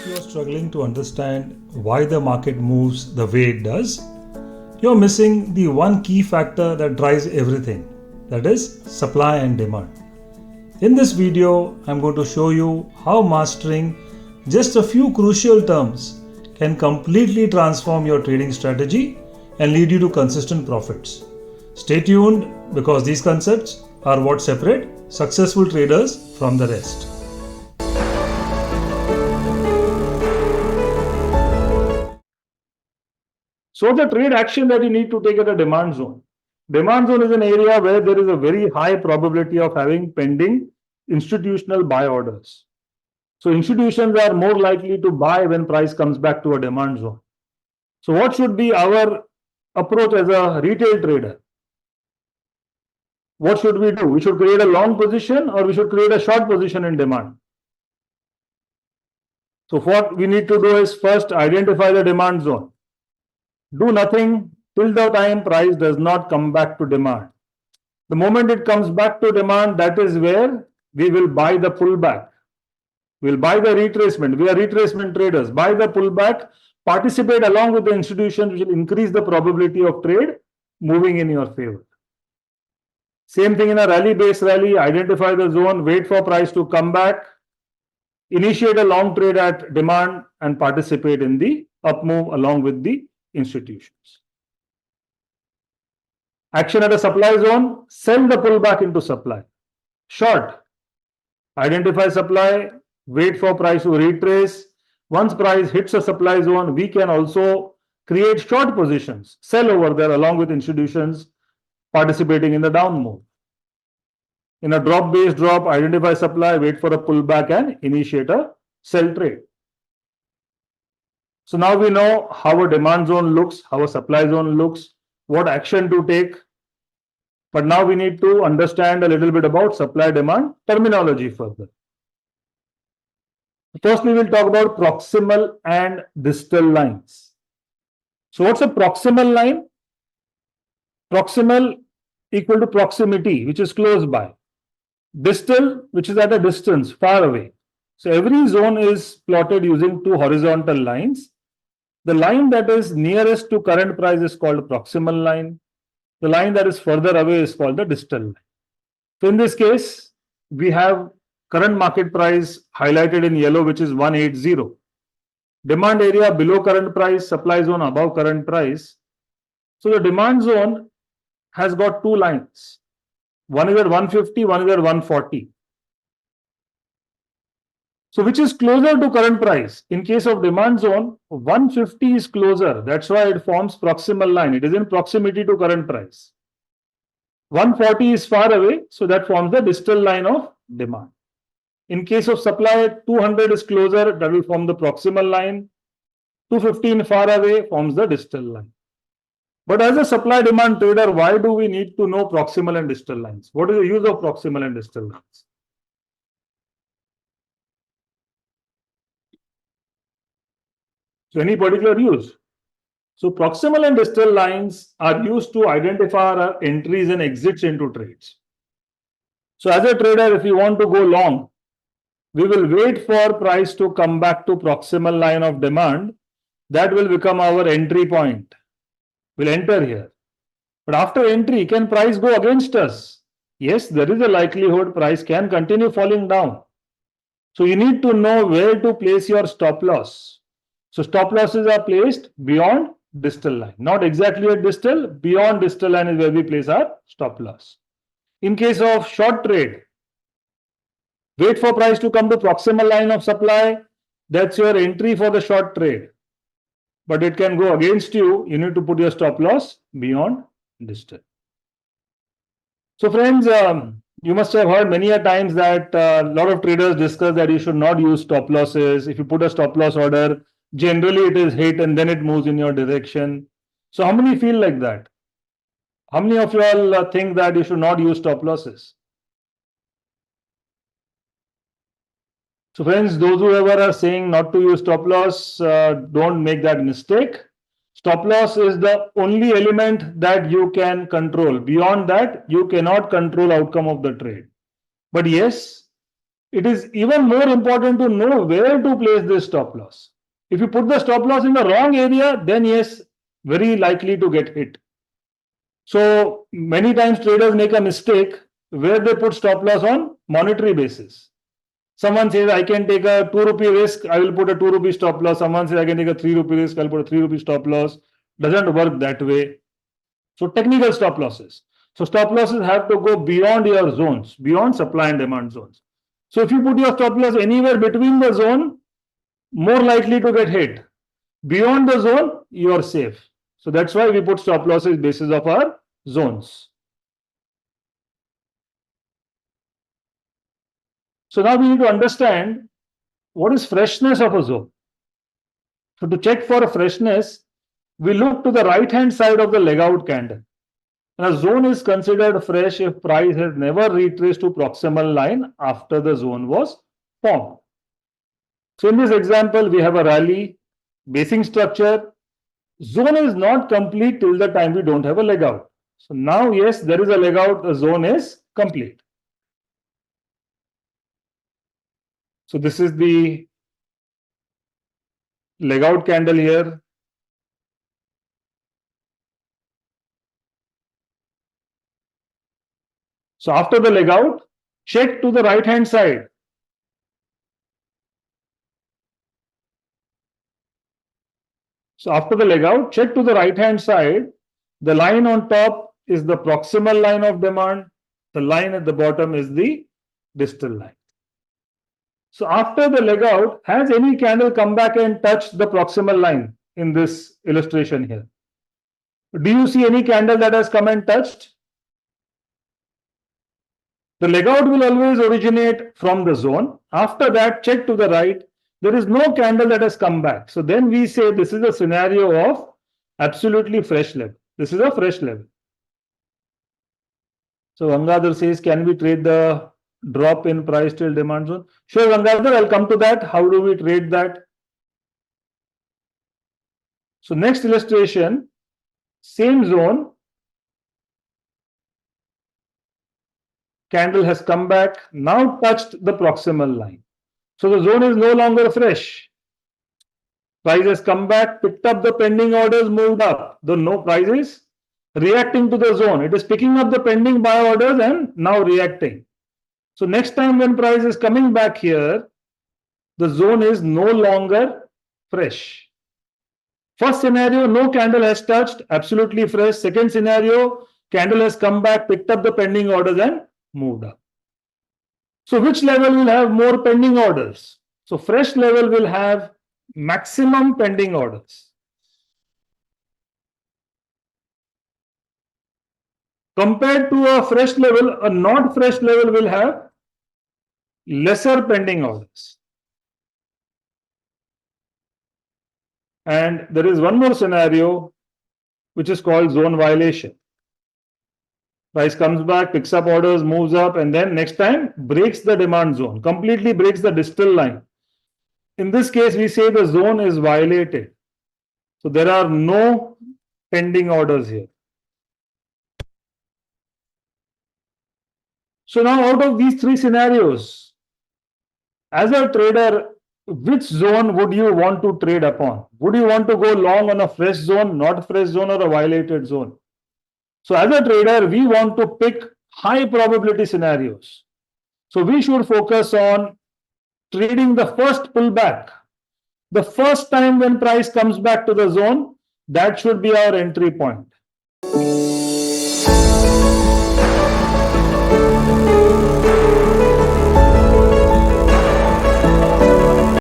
you're struggling to understand why the market moves the way it does, you're missing the one key factor that drives everything, that is supply and demand. In this video, I'm going to show you how mastering just a few crucial terms can completely transform your trading strategy and lead you to consistent profits. Stay tuned because these concepts are what separate successful traders from the rest. So the trade action that you need to take at a demand zone. Demand zone is an area where there is a very high probability of having pending institutional buy orders. So institutions are more likely to buy when price comes back to a demand zone. So what should be our approach as a retail trader? What should we do? We should create a long position or we should create a short position in demand. So what we need to do is first identify the demand zone. Do nothing till the time price does not come back to demand. The moment it comes back to demand, that is where we will buy the pullback. We'll buy the retracement. We are retracement traders. Buy the pullback, participate along with the institutions, which will increase the probability of trade moving in your favor. Same thing in a rally-based rally. Identify the zone, wait for price to come back, initiate a long trade at demand and participate in the up move along with the institutions. Action at a supply zone, sell the pullback into supply. Short, identify supply, wait for price to retrace. Once price hits a supply zone, we can also create short positions, sell over there along with institutions participating in the down move. In a drop-based drop, identify supply, wait for a pullback and initiate a sell trade. So now we know how a demand zone looks, how a supply zone looks, what action to take. But now we need to understand a little bit about supply-demand terminology further. Firstly, we'll talk about proximal and distal lines. So what's a proximal line? Proximal equal to proximity, which is close by. Distal, which is at a distance, far away. So every zone is plotted using two horizontal lines. The line that is nearest to current price is called proximal line. The line that is further away is called the distal line. So in this case, we have current market price highlighted in yellow, which is 180. Demand area below current price, supply zone above current price. So the demand zone has got two lines. One is at 150, one is at 140. So which is closer to current price? In case of demand zone, 150 is closer. That's why it forms proximal line. It is in proximity to current price. 140 is far away, so that forms the distal line of demand. In case of supply, 200 is closer, that will form the proximal line. 215 far away forms the distal line. But as a supply demand trader, why do we need to know proximal and distal lines? What is the use of proximal and distal lines? So any particular use? So proximal and distal lines are used to identify our entries and exits into trades. So as a trader, if you want to go long, we will wait for price to come back to proximal line of demand. That will become our entry point. We'll enter here. But after entry, can price go against us? Yes, there is a likelihood price can continue falling down. So you need to know where to place your stop loss. So stop losses are placed beyond distal line. Not exactly at distal, beyond distal line is where we place our stop loss. In case of short trade, wait for price to come to proximal line of supply. That's your entry for the short trade. But it can go against you. You need to put your stop loss beyond distal. So friends, you must have heard many a times that a lot of traders discuss that you should not use stop losses. If you put a stop loss order, generally it is hit and then it moves in your direction. So how many feel like that? How many of you all think that you should not use stop losses? So friends, those who ever are saying not to use stop loss, don't make that mistake. Stop loss is the only element that you can control. Beyond that, you cannot control outcome of the trade. But yes, it is even more important to know where to place this stop loss. If you put the stop loss in the wrong area, then yes, very likely to get hit. So many times traders make a mistake where they put stop loss on monetary basis. Someone says, I can take a 2 rupee risk, I will put a 2 rupee stop loss. Someone says, I can take a 3 rupee risk, I'll put a 3 rupee stop loss. Doesn't work that way. So technical stop losses. So stop losses have to go beyond your zones, beyond supply and demand zones. So if you put your stop loss anywhere between the zone, more likely to get hit. Beyond the zone, you are safe. So that's why we put stop losses basis of our zones. So now we need to understand what is freshness of a zone. So to check for a freshness, we look to the right hand side of the leg out candle. And a zone is considered fresh if price has never retraced to proximal line after the zone was formed. So in this example, we have a rally, basing structure. Zone is not complete till the time we don't have a leg out. So now, yes, there is a leg out, the zone is complete. So this is the leg out candle here. So after the leg out, check to the right hand side. So after the leg out, check to the right hand side. The line on top is the proximal line of demand. The line at the bottom is the distal line. So after the leg out, has any candle come back and touched the proximal line in this illustration here? Do you see any candle that has come and touched? The leg out will always originate from the zone. After that, check to the right. There is no candle that has come back. So then we say this is a scenario of absolutely fresh level. This is a fresh level. So Gangadhar says, can we trade the drop in price till demand zone? Sure, Gangadhar, I'll come to that. How do we trade that? So next illustration, same zone. Candle has come back, now touched the proximal line. So the zone is no longer fresh. Price has come back, picked up the pending orders, moved up. The no price is reacting to the zone. It is picking up the pending buy orders and now reacting. So next time when price is coming back here, the zone is no longer fresh. First scenario, no candle has touched, absolutely fresh. Second scenario, candle has come back, picked up the pending orders and moved up. So which level will have more pending orders? So fresh level will have maximum pending orders. Compared to a fresh level, a not fresh level will have lesser pending orders. And there is one more scenario which is called zone violation. Price comes back, picks up orders, moves up, and then next time breaks the demand zone, completely breaks the distal line. In this case, we say the zone is violated. So there are no pending orders here. So now out of these three scenarios, as a trader, which zone would you want to trade upon? Would you want to go long on a fresh zone, not fresh zone, or a violated zone? So as a trader, we want to pick high probability scenarios. So we should focus on trading the first pullback. The first time when price comes back to the zone, that should be our entry point.